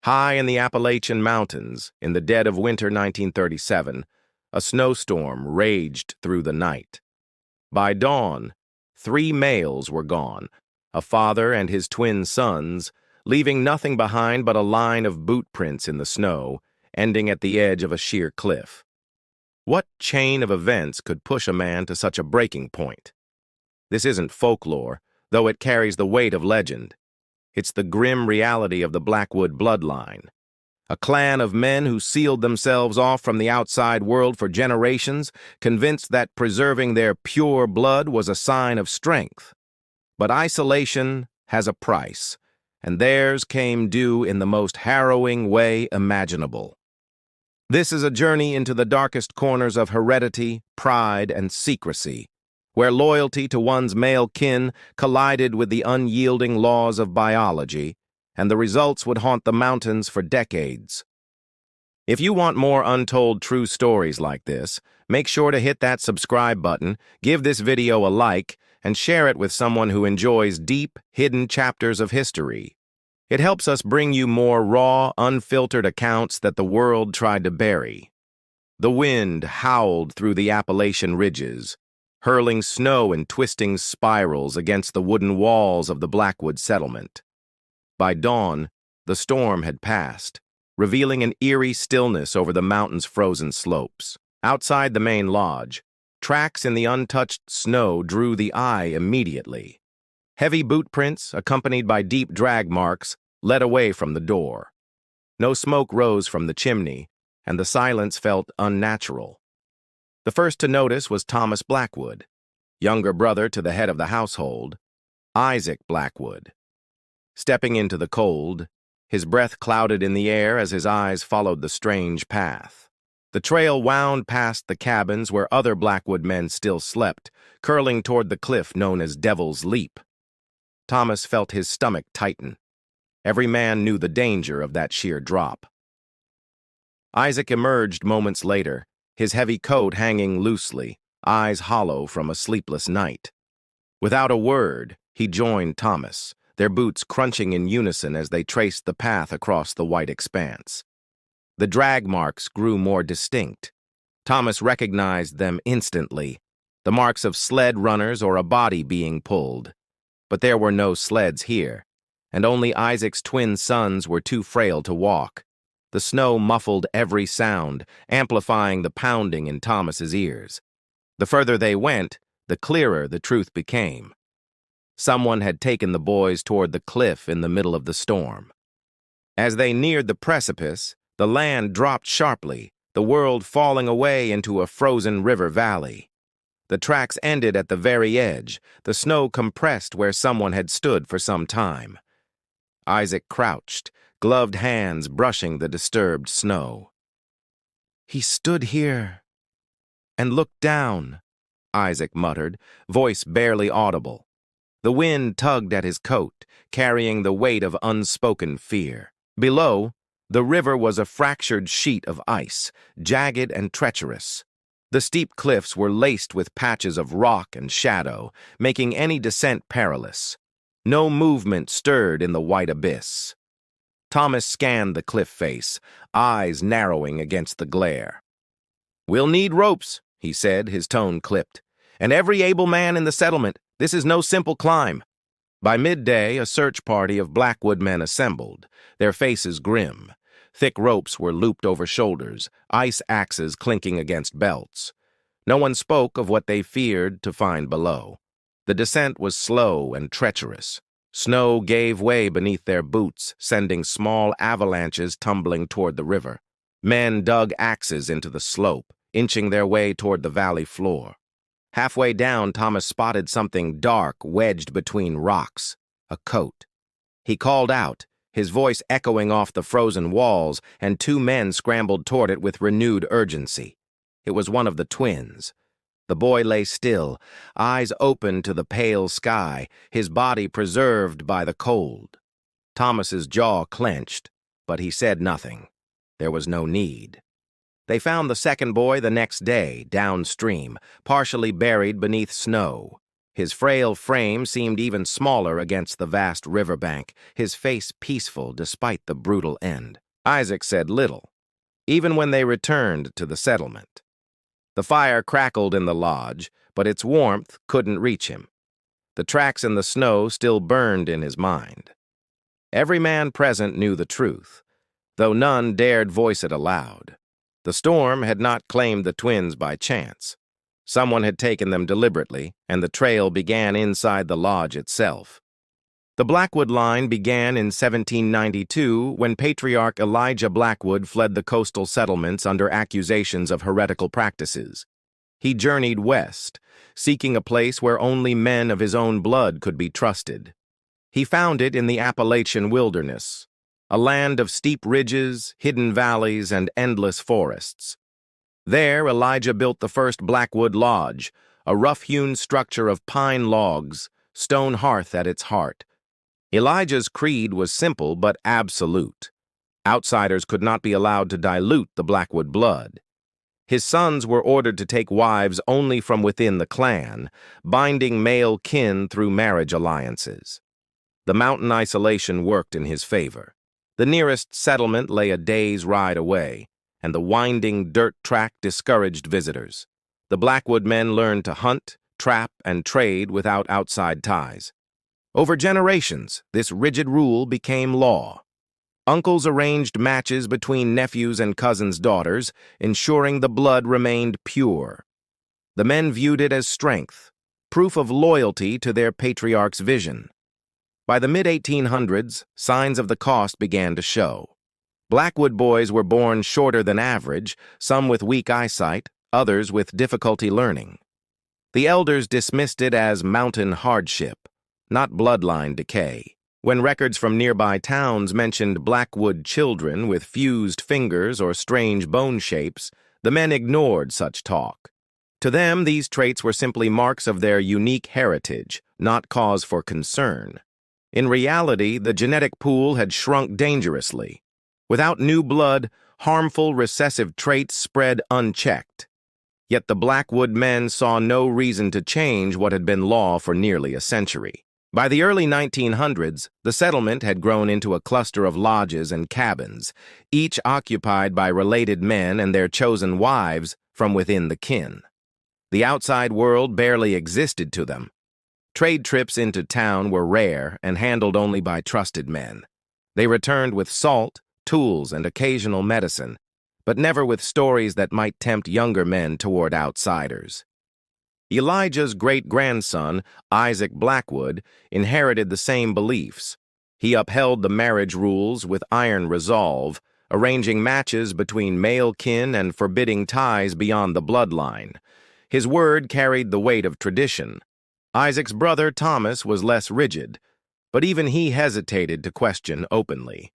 High in the Appalachian Mountains, in the dead of winter 1937, a snowstorm raged through the night. By dawn, 3 males were gone, a father and his twin sons, leaving nothing behind but a line of boot prints in the snow, ending at the edge of a sheer cliff. What chain of events could push a man to such a breaking point? This isn't folklore, though it carries the weight of legend. It's the grim reality of the Blackwood bloodline. A clan of men who sealed themselves off from the outside world for generations, convinced that preserving their pure blood was a sign of strength. But isolation has a price, and theirs came due in the most harrowing way imaginable. This is a journey into the darkest corners of heredity, pride, and secrecy, where loyalty to one's male kin collided with the unyielding laws of biology, and the results would haunt the mountains for decades. If you want more untold true stories like this, make sure to hit that subscribe button, give this video a like, and share it with someone who enjoys deep, hidden chapters of history. It helps us bring you more raw, unfiltered accounts that the world tried to bury. The wind howled through the Appalachian ridges, hurling snow in twisting spirals against the wooden walls of the Blackwood settlement. By dawn, the storm had passed, revealing an eerie stillness over the mountain's frozen slopes. Outside the main lodge, tracks in the untouched snow drew the eye immediately. Heavy boot prints, accompanied by deep drag marks, led away from the door. No smoke rose from the chimney, and the silence felt unnatural. The first to notice was Thomas Blackwood, younger brother to the head of the household, Isaac Blackwood. Stepping into the cold, his breath clouded in the air as his eyes followed the strange path. The trail wound past the cabins where other Blackwood men still slept, curling toward the cliff known as Devil's Leap. Thomas felt his stomach tighten. Every man knew the danger of that sheer drop. Isaac emerged moments later, his heavy coat hanging loosely, eyes hollow from a sleepless night. Without a word, he joined Thomas, their boots crunching in unison as they traced the path across the white expanse. The drag marks grew more distinct. Thomas recognized them instantly, the marks of sled runners or a body being pulled. But there were no sleds here, and only Isaac's twin sons were too frail to walk. The snow muffled every sound, amplifying the pounding in Thomas's ears. The further they went, the clearer the truth became. Someone had taken the boys toward the cliff in the middle of the storm. As they neared the precipice, the land dropped sharply, the world falling away into a frozen river valley. The tracks ended at the very edge, the snow compressed where someone had stood for some time. Isaac crouched, gloved hands brushing the disturbed snow. "He stood here and looked down," Isaac muttered, voice barely audible. The wind tugged at his coat, carrying the weight of unspoken fear. Below, the river was a fractured sheet of ice, jagged and treacherous. The steep cliffs were laced with patches of rock and shadow, making any descent perilous. No movement stirred in the white abyss. Thomas scanned the cliff face, eyes narrowing against the glare. "We'll need ropes," he said, his tone clipped. "And every able man in the settlement. This is no simple climb." By midday, a search party of Blackwood men assembled, their faces grim. Thick ropes were looped over shoulders, ice axes clinking against belts. No one spoke of what they feared to find below. The descent was slow and treacherous. Snow gave way beneath their boots, sending small avalanches tumbling toward the river. Men dug axes into the slope, inching their way toward the valley floor. Halfway down, Thomas spotted something dark wedged between rocks, a coat. He called out, his voice echoing off the frozen walls, and 2 men scrambled toward it with renewed urgency. It was one of the twins. The boy lay still, eyes open to the pale sky, his body preserved by the cold. Thomas's jaw clenched, but he said nothing. There was no need. They found the second boy the next day, downstream, partially buried beneath snow. His frail frame seemed even smaller against the vast riverbank, his face peaceful despite the brutal end. Isaac said little, even when they returned to the settlement. The fire crackled in the lodge, but its warmth couldn't reach him. The tracks in the snow still burned in his mind. Every man present knew the truth, though none dared voice it aloud. The storm had not claimed the twins by chance. Someone had taken them deliberately, and the trail began inside the lodge itself. The Blackwood line began in 1792 when Patriarch Elijah Blackwood fled the coastal settlements under accusations of heretical practices. He journeyed west, seeking a place where only men of his own blood could be trusted. He found it in the Appalachian wilderness, a land of steep ridges, hidden valleys, and endless forests. There, Elijah built the first Blackwood Lodge, a rough-hewn structure of pine logs, stone hearth at its heart. Elijah's creed was simple but absolute. Outsiders could not be allowed to dilute the Blackwood blood. His sons were ordered to take wives only from within the clan, binding male kin through marriage alliances. The mountain isolation worked in his favor. The nearest settlement lay a day's ride away, and the winding dirt track discouraged visitors. The Blackwood men learned to hunt, trap, and trade without outside ties. Over generations, this rigid rule became law. Uncles arranged matches between nephews and cousins' daughters, ensuring the blood remained pure. The men viewed it as strength, proof of loyalty to their patriarch's vision. By the mid-1800s, signs of the cost began to show. Blackwood boys were born shorter than average, some with weak eyesight, others with difficulty learning. The elders dismissed it as mountain hardship, not bloodline decay. When records from nearby towns mentioned Blackwood children with fused fingers or strange bone shapes, the men ignored such talk. To them, these traits were simply marks of their unique heritage, not cause for concern. In reality, the genetic pool had shrunk dangerously. Without new blood, harmful recessive traits spread unchecked. Yet the Blackwood men saw no reason to change what had been law for nearly a century. By the early 1900s, the settlement had grown into a cluster of lodges and cabins, each occupied by related men and their chosen wives from within the kin. The outside world barely existed to them. Trade trips into town were rare and handled only by trusted men. They returned with salt, tools, and occasional medicine, but never with stories that might tempt younger men toward outsiders. Elijah's great-grandson, Isaac Blackwood, inherited the same beliefs. He upheld the marriage rules with iron resolve, arranging matches between male kin and forbidding ties beyond the bloodline. His word carried the weight of tradition. Isaac's brother, Thomas, was less rigid, but even he hesitated to question openly.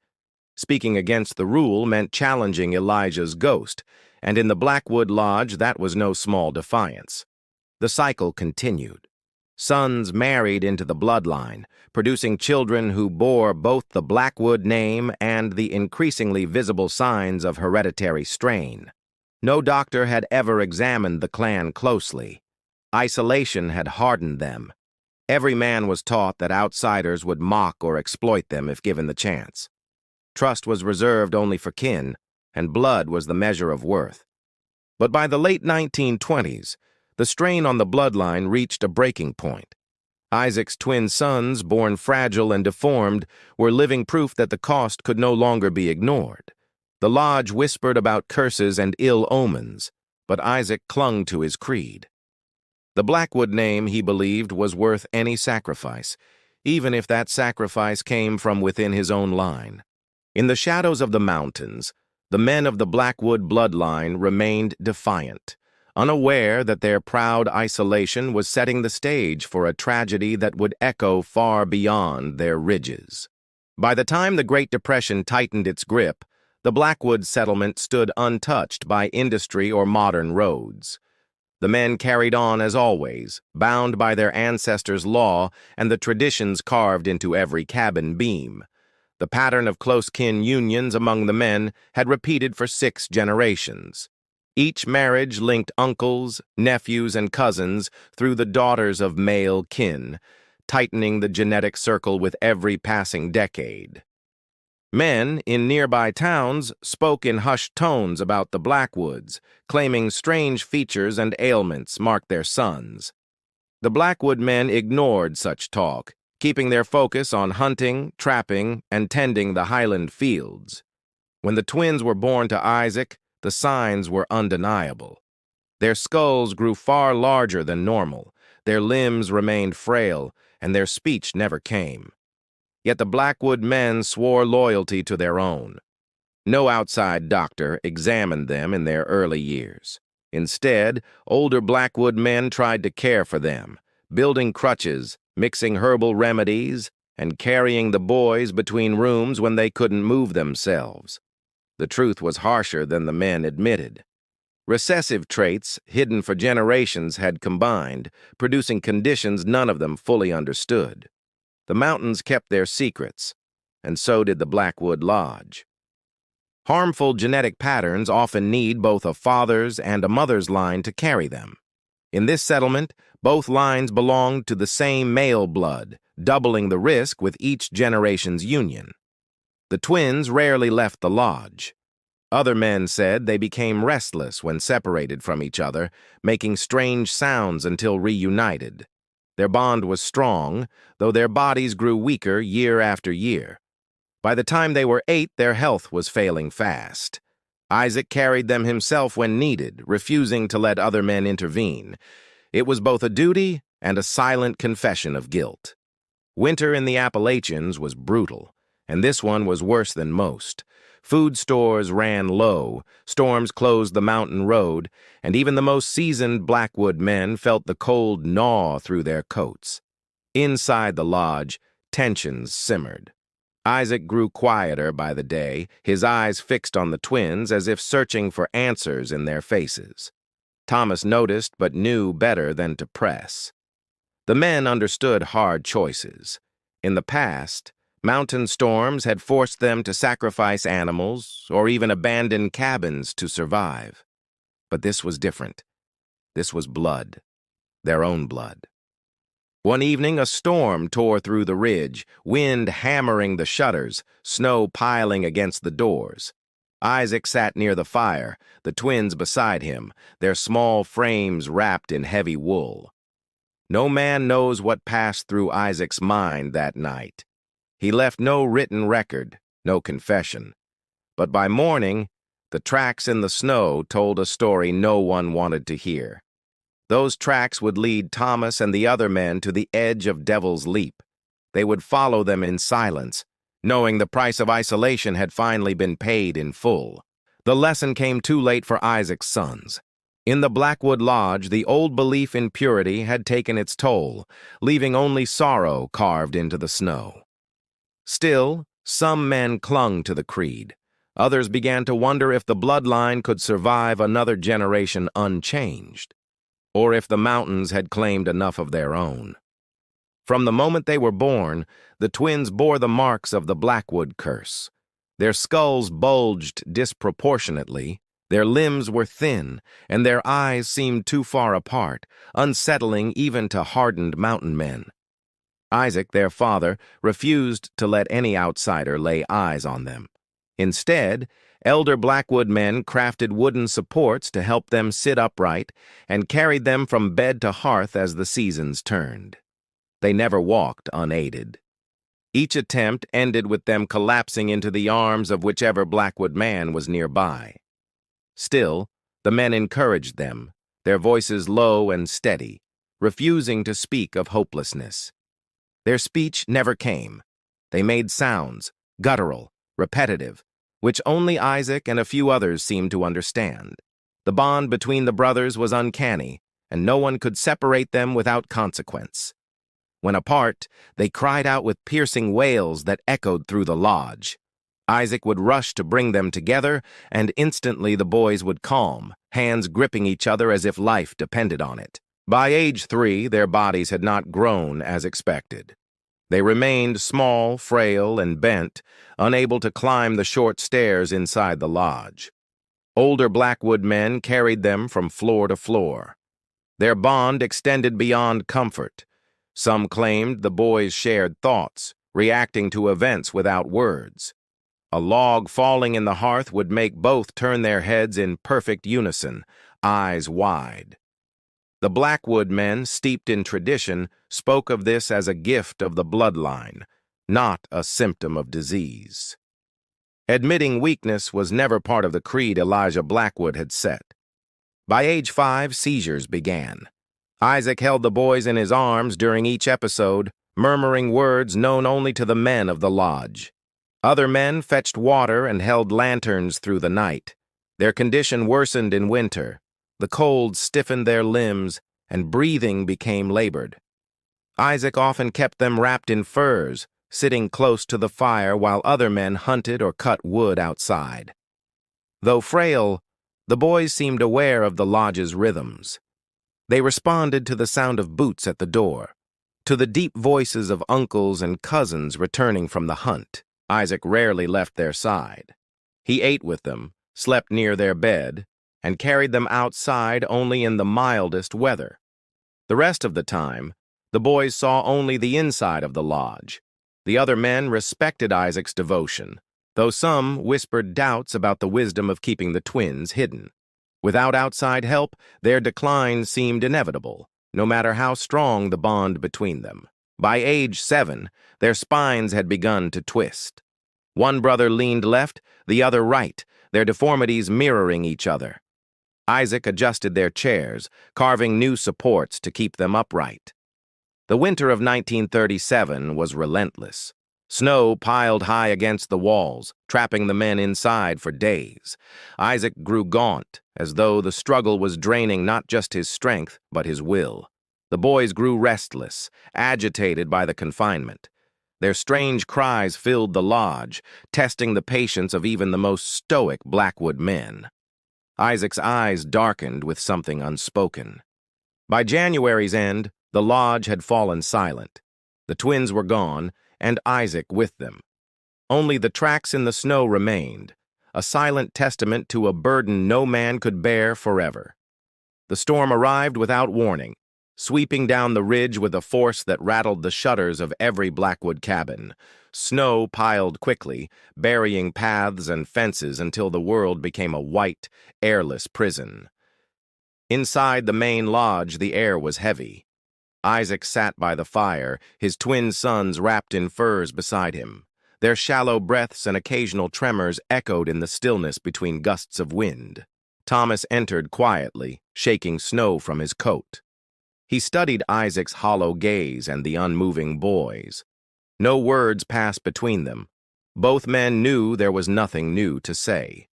Speaking against the rule meant challenging Elijah's ghost, and in the Blackwood Lodge that was no small defiance. The cycle continued. Sons married into the bloodline, producing children who bore both the Blackwood name and the increasingly visible signs of hereditary strain. No doctor had ever examined the clan closely. Isolation had hardened them. Every man was taught that outsiders would mock or exploit them if given the chance. Trust was reserved only for kin, and blood was the measure of worth. But by the late 1920s, the strain on the bloodline reached a breaking point. Isaac's twin sons, born fragile and deformed, were living proof that the cost could no longer be ignored. The lodge whispered about curses and ill omens, but Isaac clung to his creed. The Blackwood name, he believed, was worth any sacrifice, even if that sacrifice came from within his own line. In the shadows of the mountains, the men of the Blackwood bloodline remained defiant, unaware that their proud isolation was setting the stage for a tragedy that would echo far beyond their ridges. By the time the Great Depression tightened its grip, the Blackwood settlement stood untouched by industry or modern roads. The men carried on as always, bound by their ancestors' law and the traditions carved into every cabin beam. The pattern of close-kin unions among the men had repeated for 6 generations. Each marriage linked uncles, nephews, and cousins through the daughters of male kin, tightening the genetic circle with every passing decade. Men in nearby towns spoke in hushed tones about the Blackwoods, claiming strange features and ailments marked their sons. The Blackwood men ignored such talk, keeping their focus on hunting, trapping, and tending the highland fields. When the twins were born to Isaac, the signs were undeniable. Their skulls grew far larger than normal, their limbs remained frail, and their speech never came. Yet the Blackwood men swore loyalty to their own. No outside doctor examined them in their early years. Instead, older Blackwood men tried to care for them, building crutches, mixing herbal remedies, and carrying the boys between rooms when they couldn't move themselves. The truth was harsher than the men admitted. Recessive traits, hidden for generations, had combined, producing conditions none of them fully understood. The mountains kept their secrets, and so did the Blackwood Lodge. Harmful genetic patterns often need both a father's and a mother's line to carry them. In this settlement, both lines belonged to the same male blood, doubling the risk with each generation's union. The twins rarely left the lodge. Other men said they became restless when separated from each other, making strange sounds until reunited. Their bond was strong, though their bodies grew weaker year after year. By the time they were 8, their health was failing fast. Isaac carried them himself when needed, refusing to let other men intervene. It was both a duty and a silent confession of guilt. Winter in the Appalachians was brutal, and this one was worse than most. Food stores ran low, storms closed the mountain road, and even the most seasoned Blackwood men felt the cold gnaw through their coats. Inside the lodge, tensions simmered. Isaac grew quieter by the day, his eyes fixed on the twins as if searching for answers in their faces. Thomas noticed but knew better than to press. The men understood hard choices. In the past, mountain storms had forced them to sacrifice animals or even abandon cabins to survive. But this was different. This was blood, their own blood. One evening, a storm tore through the ridge, wind hammering the shutters, snow piling against the doors. Isaac sat near the fire, the twins beside him, their small frames wrapped in heavy wool. No man knows what passed through Isaac's mind that night. He left no written record, no confession. But by morning, the tracks in the snow told a story no one wanted to hear. Those tracks would lead Thomas and the other men to the edge of Devil's Leap. They would follow them in silence, knowing the price of isolation had finally been paid in full. The lesson came too late for Isaac's sons. In the Blackwood Lodge, the old belief in purity had taken its toll, leaving only sorrow carved into the snow. Still, some men clung to the creed. Others began to wonder if the bloodline could survive another generation unchanged, or if the mountains had claimed enough of their own. From the moment they were born, the twins bore the marks of the Blackwood curse. Their skulls bulged disproportionately, their limbs were thin, and their eyes seemed too far apart, unsettling even to hardened mountain men. Isaac, their father, refused to let any outsider lay eyes on them. Instead, elder Blackwood men crafted wooden supports to help them sit upright and carried them from bed to hearth as the seasons turned. They never walked unaided. Each attempt ended with them collapsing into the arms of whichever Blackwood man was nearby. Still, the men encouraged them, their voices low and steady, refusing to speak of hopelessness. Their speech never came. They made sounds, guttural, repetitive, which only Isaac and a few others seemed to understand. The bond between the brothers was uncanny, and no one could separate them without consequence. When apart, they cried out with piercing wails that echoed through the lodge. Isaac would rush to bring them together, and instantly the boys would calm, hands gripping each other as if life depended on it. By age 3, their bodies had not grown as expected. They remained small, frail, and bent, unable to climb the short stairs inside the lodge. Older Blackwood men carried them from floor to floor. Their bond extended beyond comfort. Some claimed the boys shared thoughts, reacting to events without words. A log falling in the hearth would make both turn their heads in perfect unison, eyes wide. The Blackwood men, steeped in tradition, spoke of this as a gift of the bloodline, not a symptom of disease. Admitting weakness was never part of the creed Elijah Blackwood had set. By age 5, seizures began. Isaac held the boys in his arms during each episode, murmuring words known only to the men of the lodge. Other men fetched water and held lanterns through the night. Their condition worsened in winter. The cold stiffened their limbs, and breathing became labored. Isaac often kept them wrapped in furs, sitting close to the fire while other men hunted or cut wood outside. Though frail, the boys seemed aware of the lodge's rhythms. They responded to the sound of boots at the door, to the deep voices of uncles and cousins returning from the hunt. Isaac rarely left their side. He ate with them, slept near their bed, and carried them outside only in the mildest weather. The rest of the time, the boys saw only the inside of the lodge. The other men respected Isaac's devotion, though some whispered doubts about the wisdom of keeping the twins hidden. Without outside help, their decline seemed inevitable, no matter how strong the bond between them. By age 7, their spines had begun to twist. One brother leaned left, the other right, their deformities mirroring each other. Isaac adjusted their chairs, carving new supports to keep them upright. The winter of 1937 was relentless. Snow piled high against the walls, trapping the men inside for days. Isaac grew gaunt, as though the struggle was draining not just his strength, but his will. The boys grew restless, agitated by the confinement. Their strange cries filled the lodge, testing the patience of even the most stoic Blackwood men. Isaac's eyes darkened with something unspoken. By January's end, the lodge had fallen silent. The twins were gone, and Isaac with them. Only the tracks in the snow remained, a silent testament to a burden no man could bear forever. The storm arrived without warning, sweeping down the ridge with a force that rattled the shutters of every Blackwood cabin. Snow piled quickly, burying paths and fences until the world became a white, airless prison. Inside the main lodge, the air was heavy. Isaac sat by the fire, his twin sons wrapped in furs beside him. Their shallow breaths and occasional tremors echoed in the stillness between gusts of wind. Thomas entered quietly, shaking snow from his coat. He studied Isaac's hollow gaze and the unmoving boys. No words passed between them. Both men knew there was nothing new to say.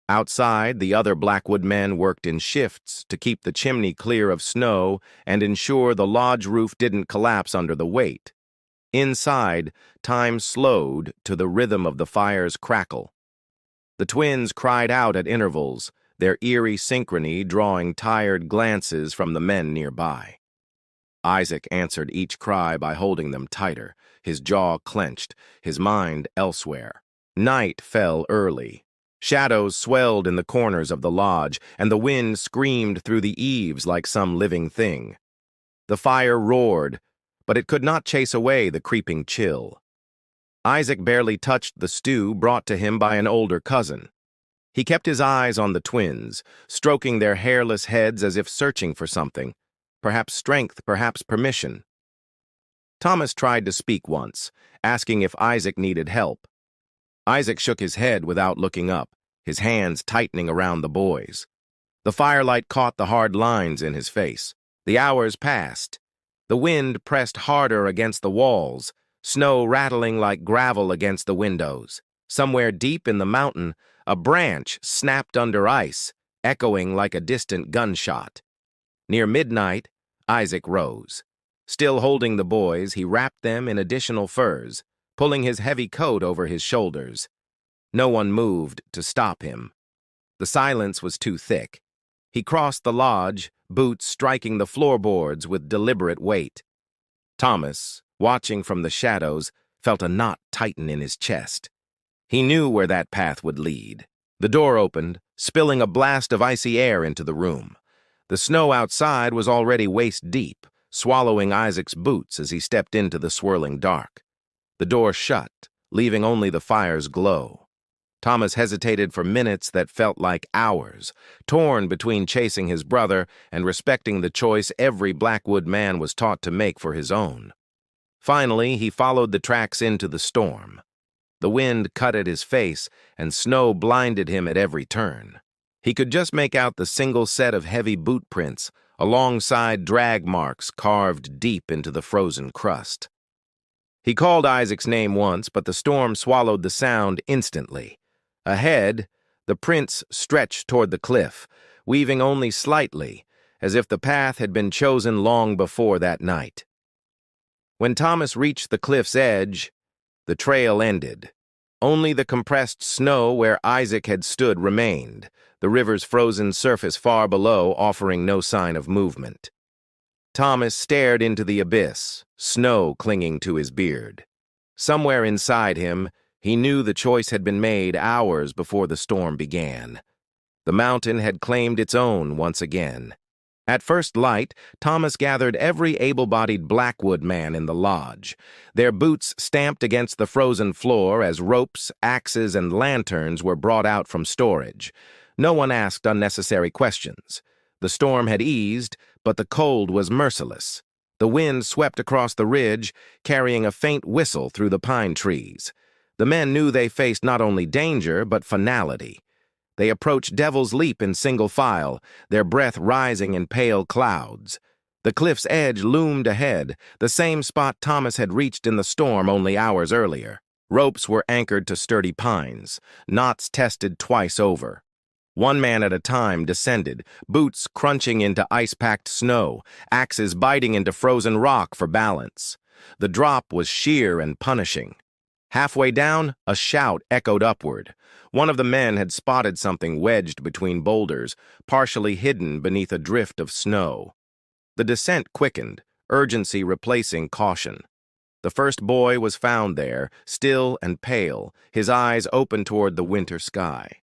Outside, the other Blackwood men worked in shifts to keep the chimney clear of snow and ensure the lodge roof didn't collapse under the weight. Inside, time slowed to the rhythm of the fire's crackle. The twins cried out at intervals, their eerie synchrony drawing tired glances from the men nearby. Isaac answered each cry by holding them tighter, his jaw clenched, his mind elsewhere. Night fell early. Shadows swelled in the corners of the lodge, and the wind screamed through the eaves like some living thing. The fire roared, but it could not chase away the creeping chill. Isaac barely touched the stew brought to him by an older cousin. He kept his eyes on the twins, stroking their hairless heads as if searching for something, perhaps strength, perhaps permission. Thomas tried to speak once, asking if Isaac needed help. Isaac shook his head without looking up, his hands tightening around the boys. The firelight caught the hard lines in his face. The hours passed. The wind pressed harder against the walls, snow rattling like gravel against the windows. Somewhere deep in the mountain, a branch snapped under ice, echoing like a distant gunshot. Near midnight, Isaac rose. Still holding the boys, he wrapped them in additional furs, pulling his heavy coat over his shoulders. No one moved to stop him. The silence was too thick. He crossed the lodge, boots striking the floorboards with deliberate weight. Thomas, watching from the shadows, felt a knot tighten in his chest. He knew where that path would lead. The door opened, spilling a blast of icy air into the room. The snow outside was already waist-deep, swallowing Isaac's boots as he stepped into the swirling dark. The door shut, leaving only the fire's glow. Thomas hesitated for minutes that felt like hours, torn between chasing his brother and respecting the choice every Blackwood man was taught to make for his own. Finally, he followed the tracks into the storm. The wind cut at his face, and snow blinded him at every turn. He could just make out the single set of heavy boot prints, alongside drag marks carved deep into the frozen crust. He called Isaac's name once, but the storm swallowed the sound instantly. Ahead, the prints stretched toward the cliff, weaving only slightly, as if the path had been chosen long before that night. When Thomas reached the cliff's edge, the trail ended. Only the compressed snow where Isaac had stood remained, the river's frozen surface far below offering no sign of movement. Thomas stared into the abyss, snow clinging to his beard. Somewhere inside him, he knew the choice had been made hours before the storm began. The mountain had claimed its own once again. At first light, Thomas gathered every able-bodied Blackwood man in the lodge, their boots stamped against the frozen floor as ropes, axes, and lanterns were brought out from storage. No one asked unnecessary questions. The storm had eased, but the cold was merciless. The wind swept across the ridge, carrying a faint whistle through the pine trees. The men knew they faced not only danger, but finality. They approached Devil's Leap in single file, their breath rising in pale clouds. The cliff's edge loomed ahead, the same spot Thomas had reached in the storm only hours earlier. Ropes were anchored to sturdy pines, knots tested twice over. One man at a time descended, boots crunching into ice-packed snow, axes biting into frozen rock for balance. The drop was sheer and punishing. Halfway down, a shout echoed upward. One of the men had spotted something wedged between boulders, partially hidden beneath a drift of snow. The descent quickened, urgency replacing caution. The first boy was found there, still and pale, his eyes open toward the winter sky.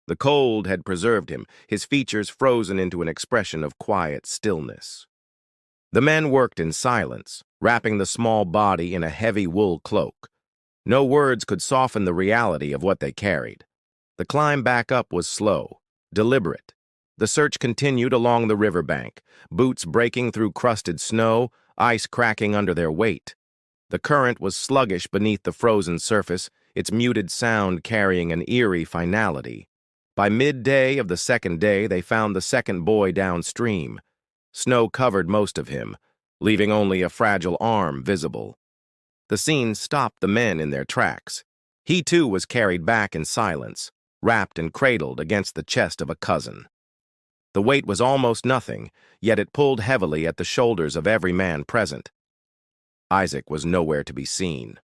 The cold had preserved him, his features frozen into an expression of quiet stillness. The men worked in silence, wrapping the small body in a heavy wool cloak. No words could soften the reality of what they carried. The climb back up was slow, deliberate. The search continued along the riverbank, boots breaking through crusted snow, ice cracking under their weight. The current was sluggish beneath the frozen surface, its muted sound carrying an eerie finality. By midday of the second day, they found the second boy downstream. Snow covered most of him, leaving only a fragile arm visible. The scene stopped the men in their tracks. He too was carried back in silence, wrapped and cradled against the chest of a cousin. The weight was almost nothing, yet it pulled heavily at the shoulders of every man present. Isaac was nowhere to be seen.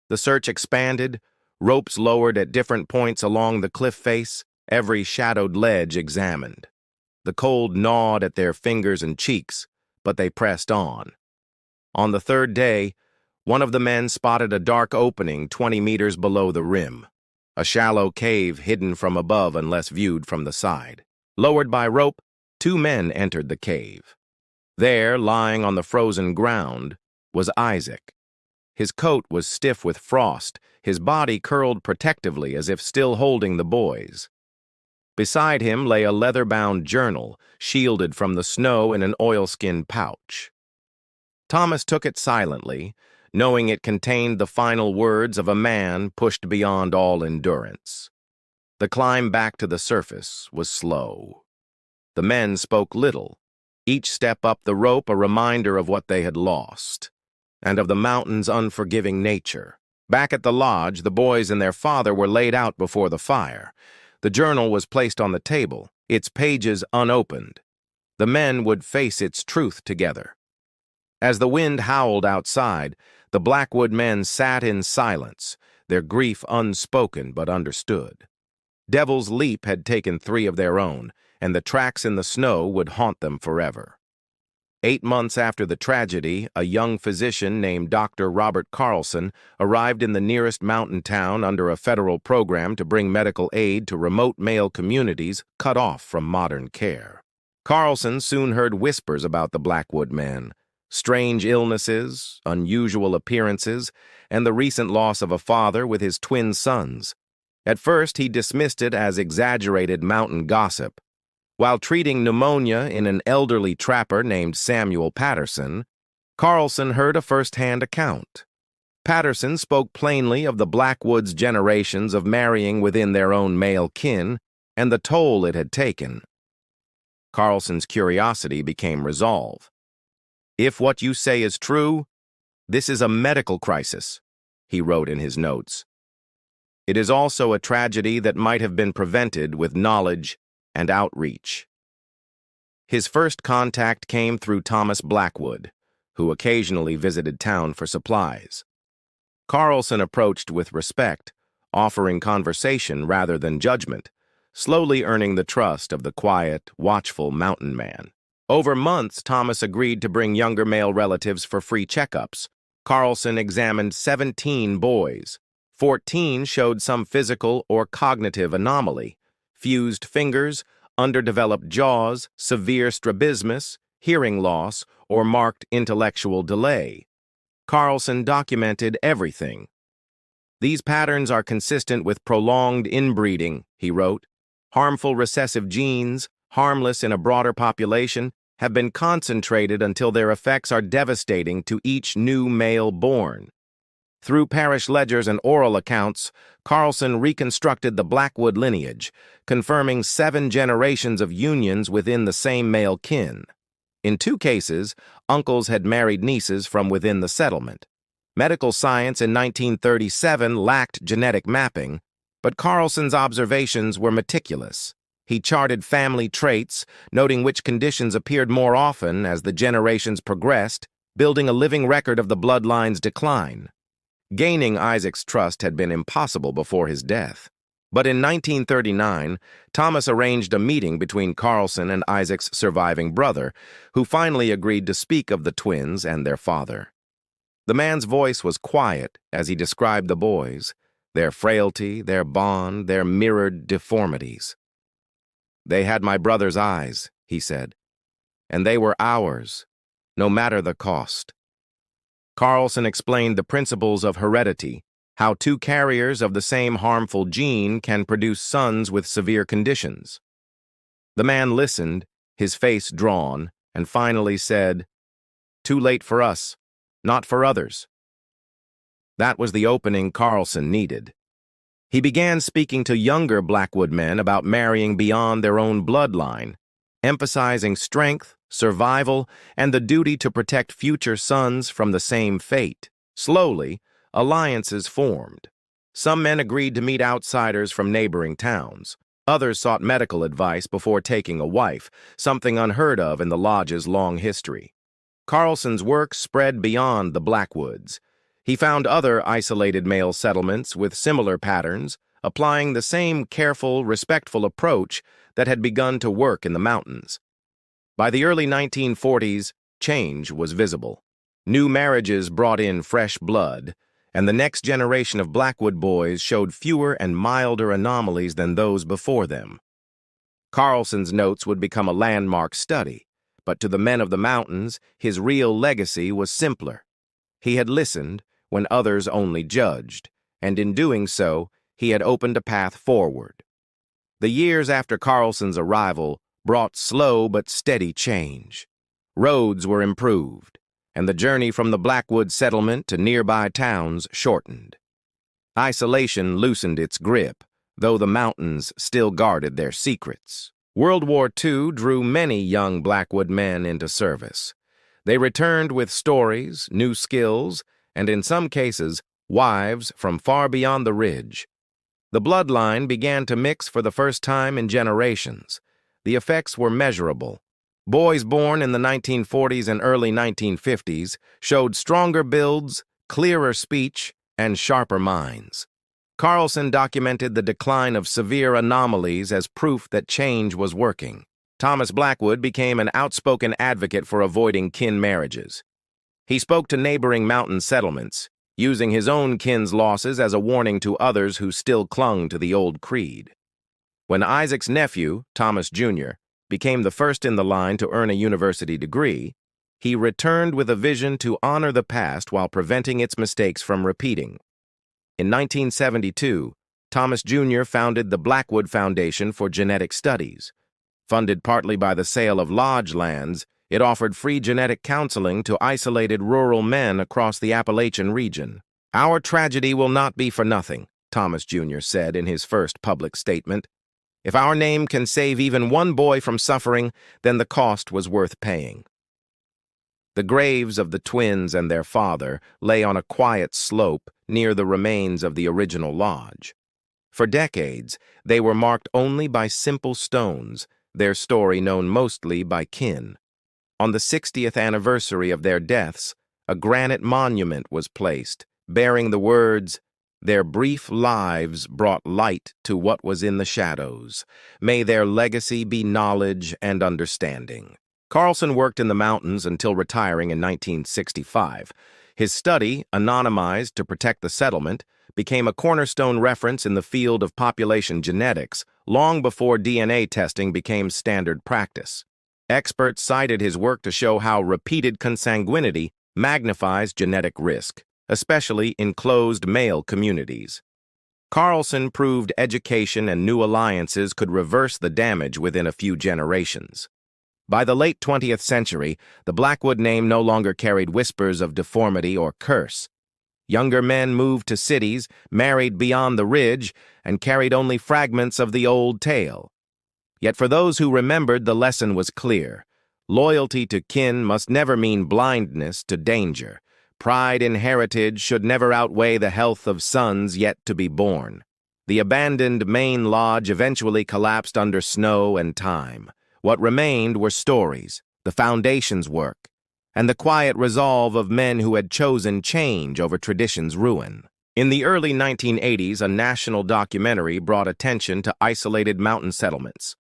The search expanded, ropes lowered at different points along the cliff face, every shadowed ledge examined. The cold gnawed at their fingers and cheeks, but they pressed on. On the third day, one of the men spotted a dark opening 20 meters below the rim, a shallow cave hidden from above unless viewed from the side. Lowered by rope, 2 men entered the cave. There, lying on the frozen ground, was Isaac. His coat was stiff with frost, his body curled protectively as if still holding the boys. Beside him lay a leather-bound journal, shielded from the snow in an oilskin pouch. Thomas took it silently, knowing it contained the final words of a man pushed beyond all endurance. The climb back to the surface was slow. The men spoke little, each step up the rope a reminder of what they had lost, and of the mountain's unforgiving nature. Back at the lodge, the boys and their father were laid out before the fire. The journal was placed on the table, its pages unopened. The men would face its truth together. As the wind howled outside, the Blackwood men sat in silence, their grief unspoken but understood. Devil's Leap had taken 3 of their own, and the tracks in the snow would haunt them forever. 8 months after the tragedy, a young physician named Dr. Robert Carlson arrived in the nearest mountain town under a federal program to bring medical aid to remote male communities cut off from modern care. Carlson soon heard whispers about the Blackwood man, strange illnesses, unusual appearances, and the recent loss of a father with his twin sons. At first, he dismissed it as exaggerated mountain gossip. While treating pneumonia in an elderly trapper named Samuel Patterson, Carlson heard a first-hand account. Patterson spoke plainly of the Blackwood's generations of marrying within their own male kin and the toll it had taken. Carlson's curiosity became resolve. "If what you say is true, this is a medical crisis," he wrote in his notes. "It is also a tragedy that might have been prevented with knowledge and outreach." His first contact came through Thomas Blackwood, who occasionally visited town for supplies. Carlson approached with respect, offering conversation rather than judgment, slowly earning the trust of the quiet, watchful mountain man. Over months, Thomas agreed to bring younger male relatives for free checkups. Carlson examined 17 boys. 14 showed some physical or cognitive anomaly: fused fingers, underdeveloped jaws, severe strabismus, hearing loss, or marked intellectual delay. Carlson documented everything. "These patterns are consistent with prolonged inbreeding," he wrote. "Harmful recessive genes, harmless in a broader population, have been concentrated until their effects are devastating to each new male born." Through parish ledgers and oral accounts, Carlson reconstructed the Blackwood lineage, confirming 7 generations of unions within the same male kin. In 2 cases, uncles had married nieces from within the settlement. Medical science in 1937 lacked genetic mapping, but Carlson's observations were meticulous. He charted family traits, noting which conditions appeared more often as the generations progressed, building a living record of the bloodline's decline. Gaining Isaac's trust had been impossible before his death. But in 1939, Thomas arranged a meeting between Carlson and Isaac's surviving brother, who finally agreed to speak of the twins and their father. The man's voice was quiet as he described the boys, their frailty, their bond, their mirrored deformities. "They had my brother's eyes," he said, "and they were ours, no matter the cost." Carlson explained the principles of heredity, how 2 carriers of the same harmful gene can produce sons with severe conditions. The man listened, his face drawn, and finally said, "Too late for us, not for others." That was the opening Carlson needed. He began speaking to younger Blackwood men about marrying beyond their own bloodline, emphasizing strength, survival, and the duty to protect future sons from the same fate. Slowly, alliances formed. Some men agreed to meet outsiders from neighboring towns. Others sought medical advice before taking a wife, something unheard of in the lodge's long history. Carlson's work spread beyond the Blackwoods. He found other isolated male settlements with similar patterns, applying the same careful, respectful approach that had begun to work in the mountains. By the early 1940s, change was visible. New marriages brought in fresh blood, and the next generation of Blackwood boys showed fewer and milder anomalies than those before them. Carlson's notes would become a landmark study, but to the men of the mountains, his real legacy was simpler. He had listened when others only judged, and in doing so, he had opened a path forward. The years after Carlson's arrival brought slow but steady change. Roads were improved, and the journey from the Blackwood settlement to nearby towns shortened. Isolation loosened its grip, though the mountains still guarded their secrets. World War II drew many young Blackwood men into service. They returned with stories, new skills, and in some cases, wives from far beyond the ridge. The bloodline began to mix for the first time in generations. The effects were measurable. Boys born in the 1940s and early 1950s showed stronger builds, clearer speech, and sharper minds. Carlson documented the decline of severe anomalies as proof that change was working. Thomas Blackwood became an outspoken advocate for avoiding kin marriages. He spoke to neighboring mountain settlements, using his own kin's losses as a warning to others who still clung to the old creed. When Isaac's nephew, Thomas Jr., became the first in the line to earn a university degree, he returned with a vision to honor the past while preventing its mistakes from repeating. In 1972, Thomas Jr. founded the Blackwood Foundation for Genetic Studies. Funded partly by the sale of lodge lands, it offered free genetic counseling to isolated rural men across the Appalachian region. "Our tragedy will not be for nothing," Thomas Jr. said in his first public statement. "If our name can save even one boy from suffering, then the cost was worth paying." The graves of the twins and their father lay on a quiet slope near the remains of the original lodge. For decades, they were marked only by simple stones, their story known mostly by kin. On the 60th anniversary of their deaths, a granite monument was placed, bearing the words, "Their brief lives brought light to what was in the shadows. May their legacy be knowledge and understanding." Carlson worked in the mountains until retiring in 1965. His study, anonymized to protect the settlement, became a cornerstone reference in the field of population genetics long before DNA testing became standard practice. Experts cited his work to show how repeated consanguinity magnifies genetic risk, especially in closed male communities. Carlson proved education and new alliances could reverse the damage within a few generations. By the late 20th century, the Blackwood name no longer carried whispers of deformity or curse. Younger men moved to cities, married beyond the ridge, and carried only fragments of the old tale. Yet for those who remembered, the lesson was clear. Loyalty to kin must never mean blindness to danger. Pride in heritage should never outweigh the health of sons yet to be born. The abandoned main lodge eventually collapsed under snow and time. What remained were stories, the foundation's work, and the quiet resolve of men who had chosen change over tradition's ruin. In the early 1980s, a national documentary brought attention to isolated mountain settlements.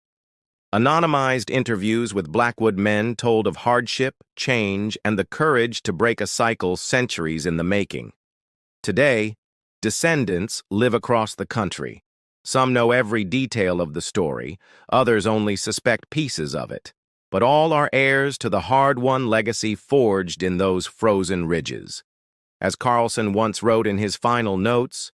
Anonymized interviews with Blackwood men told of hardship, change, and the courage to break a cycle centuries in the making. Today, descendants live across the country. Some know every detail of the story, others only suspect pieces of it. But all are heirs to the hard-won legacy forged in those frozen ridges. As Carlson once wrote in his final notes,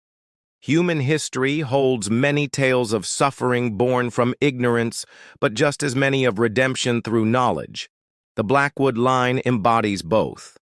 "Human history holds many tales of suffering born from ignorance, but just as many of redemption through knowledge. The Blackwood line embodies both."